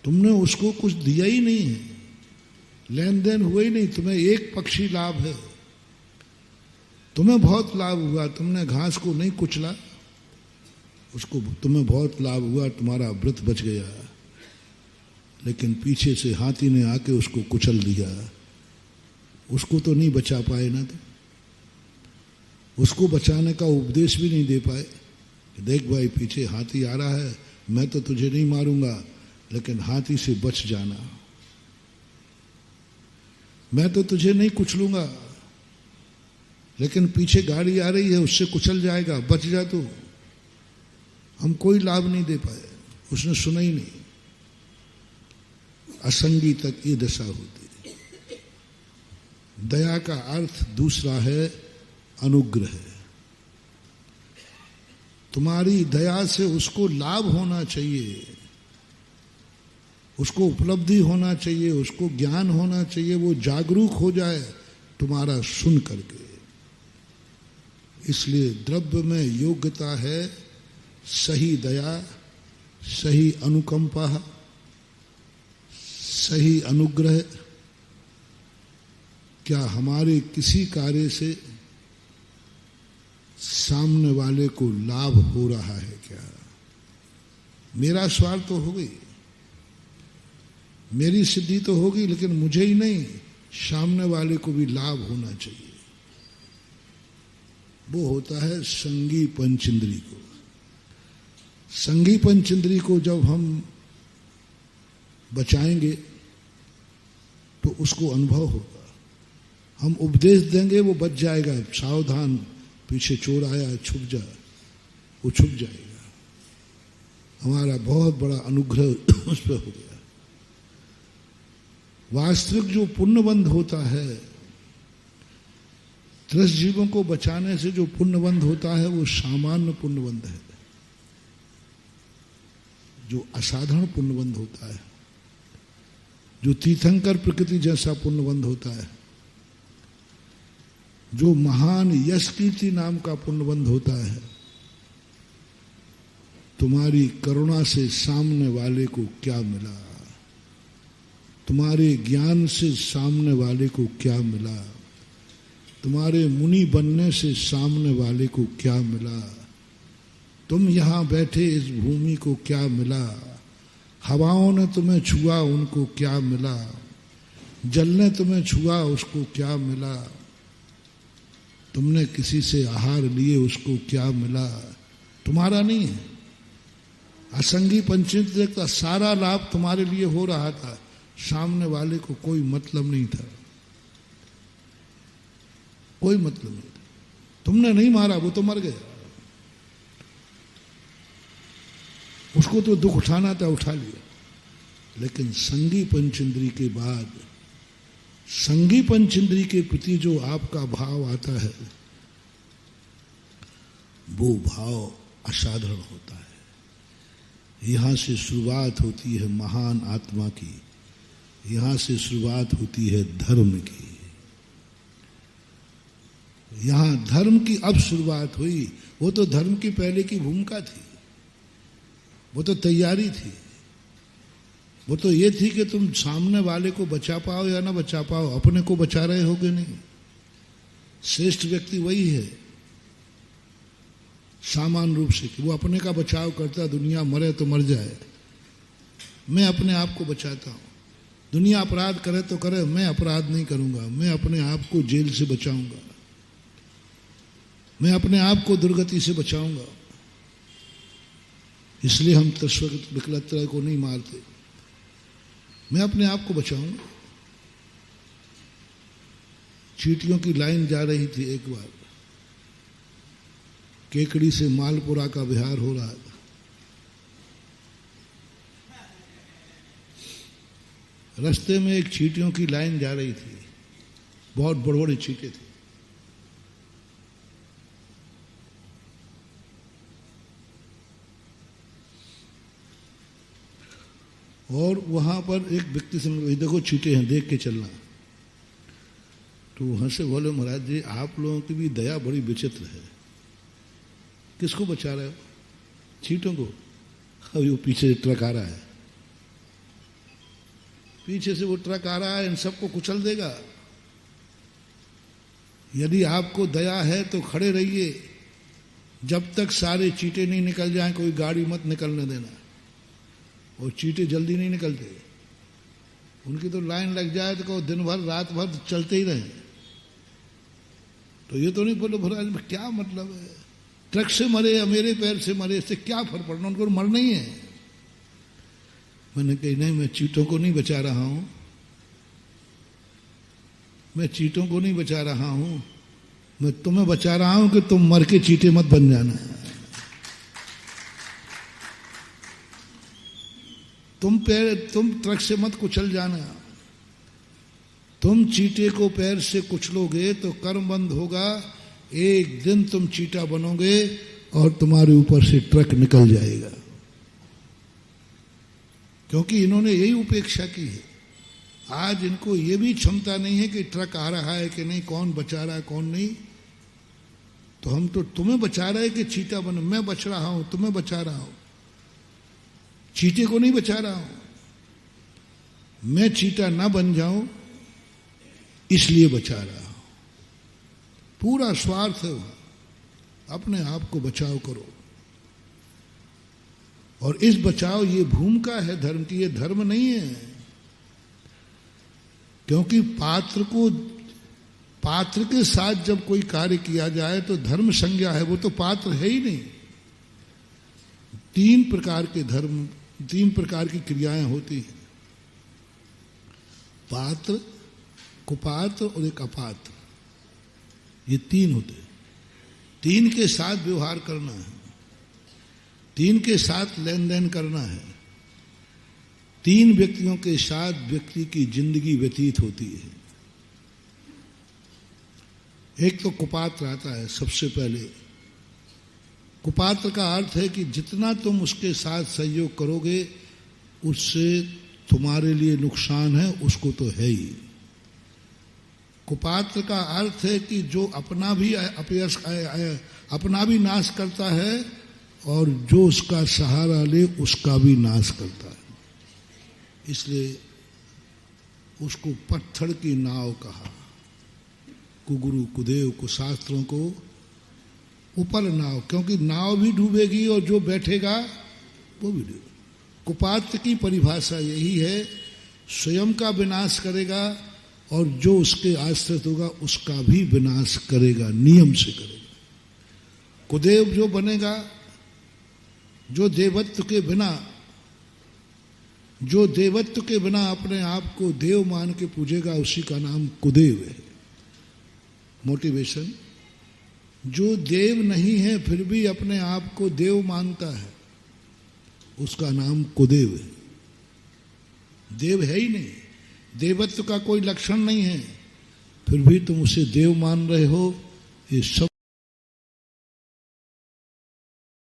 तुमने उसको कुछ दिया ही नहीं है, लेन देन हुआ ही नहीं, तुम्हें एक पक्षी लाभ है, तुम्हें बहुत लाभ हुआ, तुमने घास को नहीं कुचला, उसको तुम्हें बहुत लाभ हुआ, तुम्हारा व्रत बच गया, लेकिन पीछे से हाथी ने आके उसको कुचल दिया, उसको तो नहीं बचा पाए ना, तो उसको बचाने का उपदेश भी नहीं दे पाए। देख भाई पीछे हाथी आ रहा है, मैं तो तुझे नहीं मारूंगा, लेकिन हाथी से बच जाना, मैं तो तुझे नहीं कुचलूंगा, लेकिन पीछे गाड़ी आ रही है उससे कुचल जाएगा, बच जा तू। हम कोई लाभ नहीं दे पाए, उसने सुना ही नहीं। असंगी तक ये दशा होती। दया का अर्थ दूसरा है अनुग्रह। तुम्हारी दया से उसको लाभ होना चाहिए, उसको उपलब्धि होना चाहिए, उसको ज्ञान होना चाहिए, वो जागरूक हो जाए तुम्हारा सुन करके। इसलिए द्रव्य में योग्यता है सही दया, सही अनुकंपा, सही अनुग्रह। क्या हमारे किसी कार्य से सामने वाले को लाभ हो रहा है क्या? मेरा स्वार्थ तो हो गई, मेरी सिद्धि तो होगी, लेकिन मुझे ही नहीं, सामने वाले को भी लाभ होना चाहिए। वो होता है संगी पंचेंद्री को। संगी पंचेंद्री को जब हम बचाएंगे तो उसको अनुभव होगा। हम उपदेश देंगे वो बच जाएगा, सावधान पीछे चोर आया छुप जा, वो छुप जाएगा। हमारा बहुत बड़ा अनुग्रह उस पर हो गया। वास्तविक जो पुण्यबंध होता है, त्रस्त जीवों को बचाने से जो पुण्यबंध होता है वो सामान्य पुण्यबंध है। जो असाधारण पुण्यबंध होता है, जो तीर्थंकर प्रकृति जैसा पुण्यबंध होता है, जो महान यश कीर्ति नाम का पुण्यबंध होता है, तुम्हारी करुणा से सामने वाले को क्या मिला, तुम्हारे ज्ञान से सामने वाले को क्या मिला, तुम्हारे मुनि बनने से सामने वाले को क्या मिला, तुम यहां बैठे इस भूमि को क्या मिला, हवाओं ने तुम्हें छुआ उनको क्या मिला, जल ने तुम्हें छुआ उसको क्या मिला, तुमने किसी से आहार लिए उसको क्या मिला, तुम्हारा नहीं है। असंगी पंचेंद्रिय का सारा लाभ तुम्हारे लिए हो रहा था, सामने वाले को कोई मतलब नहीं था, कोई मतलब नहीं था। तुमने नहीं मारा, वो तो मर गया, उसको तो दुख उठाना था, उठा लिया। लेकिन संगी पंचेंद्री के बाद संगी पंचेंद्री के प्रति जो आपका भाव आता है, वो भाव असाधारण होता है। यहां से शुरुआत होती है महान आत्मा की, यहां से शुरुआत होती है धर्म की। यहां धर्म की अब शुरुआत हुई। वो तो धर्म की पहले की भूमिका थी, वो तो तैयारी थी, वो तो ये थी कि तुम सामने वाले को बचा पाओ या ना बचा पाओ, अपने को बचा रहे होगे नहीं। श्रेष्ठ व्यक्ति वही है सामान्य रूप से कि वो अपने का बचाव करता, दुनिया मरे तो मर जाए, मैं अपने आप को बचाता हूं। दुनिया अपराध करे तो करे, मैं अपराध नहीं करूंगा, मैं अपने आप को जेल से बचाऊंगा, मैं अपने आप को दुर्गति से बचाऊंगा। इसलिए हम तस्वीर विकलत्र को नहीं मारते, मैं अपने आप को बचाऊंगा। चींटियों की लाइन जा रही थी, एक बार केकड़ी से मालपुरा का विहार हो रहा था। रास्ते में एक चींटियों की लाइन जा रही थी, बहुत बड़े बड़े चींटे थे। और वहां पर एक व्यक्ति से मिला, देखो चींटे हैं, देख के चलना। तो वहां से बोले, महाराज जी आप लोगों की भी दया बड़ी विचित्र है, किसको बचा रहे हो? चींटों को। अभी वो पीछे ट्रक आ रहा है, पीछे से वो ट्रक आ रहा है, इन सबको कुचल देगा। यदि आपको दया है तो खड़े रहिए, जब तक सारे चींटे नहीं निकल जाएं कोई गाड़ी मत निकलने देना। और चींटे जल्दी नहीं निकलते, उनकी तो लाइन लग जाए तो दिन भर रात भर चलते ही रहे। तो ये तो नहीं बोलो महाराज क्या मतलब है, ट्रक से मरे या मेरे पैर से मरे, इससे क्या फर्क पड़ना, उनको मरना ही है। मैंने कही नहीं, मैं चींटों को नहीं बचा रहा हूं, मैं चींटों को नहीं बचा रहा हूं, मैं तुम्हें बचा रहा हूं कि तुम मर के चींटे मत बन जाना। तुम ट्रक से मत कुचल जाना। तुम चींटे को पैर से कुचलोगे तो कर्म बंद होगा, एक दिन तुम चींटा बनोगे और तुम्हारे ऊपर से ट्रक निकल जाएगा। क्योंकि इन्होंने यही उपेक्षा की है। आज इनको ये भी क्षमता नहीं है कि ट्रक आ रहा है कि नहीं, कौन बचा रहा है कौन नहीं। तो हम तो तुम्हें बचा रहे कि चींटा बनो, मैं बच रहा हूं, तुम्हें बचा रहा हूं, चींटे को नहीं बचा रहा हूं। मैं चींटा ना बन जाऊं इसलिए बचा रहा हूं। पूरा स्वार्थ है वहां, अपने आप को बचाव करो। और इस बचाव ये भूमिका है धर्म की, ये धर्म नहीं है। क्योंकि पात्र के साथ जब कोई कार्य किया जाए तो धर्म संज्ञा है, वो तो पात्र है ही नहीं। 3 प्रकार के धर्म, 3 प्रकार की क्रियाएं होती हैं, पात्र, कुपात्र और एक अपात्र, ये 3 होते हैं। 3 के साथ व्यवहार करना है, 3 के साथ लेन देन करना है। 3 व्यक्तियों के साथ व्यक्ति की जिंदगी व्यतीत होती है। एक तो कुपात्र आता है सबसे पहले। कुपात्र का अर्थ है कि जितना तुम उसके साथ सहयोग करोगे उससे तुम्हारे लिए नुकसान है, उसको तो है ही। कुपात्र का अर्थ है कि जो अपना भी नाश करता है और जो उसका सहारा ले उसका भी नाश करता है। इसलिए उसको पत्थर की नाव कहा। कुगुरु कुदेव कुशास्त्रों को ऊपर नाव, क्योंकि नाव भी डूबेगी और जो बैठेगा वो भी डूबेगा। कुपात्र की परिभाषा यही है, स्वयं का विनाश करेगा और जो उसके आश्रित होगा उसका भी विनाश करेगा, नियम से करेगा। कुदेव जो बनेगा, जो देवत्व के बिना अपने आप को देव मान के पूजेगा, उसी का नाम कुदेव है। मोटिवेशन, जो देव नहीं है फिर भी अपने आप को देव मानता है, उसका नाम कुदेव है। देव है ही नहीं, देवत्व का कोई लक्षण नहीं है, फिर भी तुम उसे देव मान रहे हो, ये सब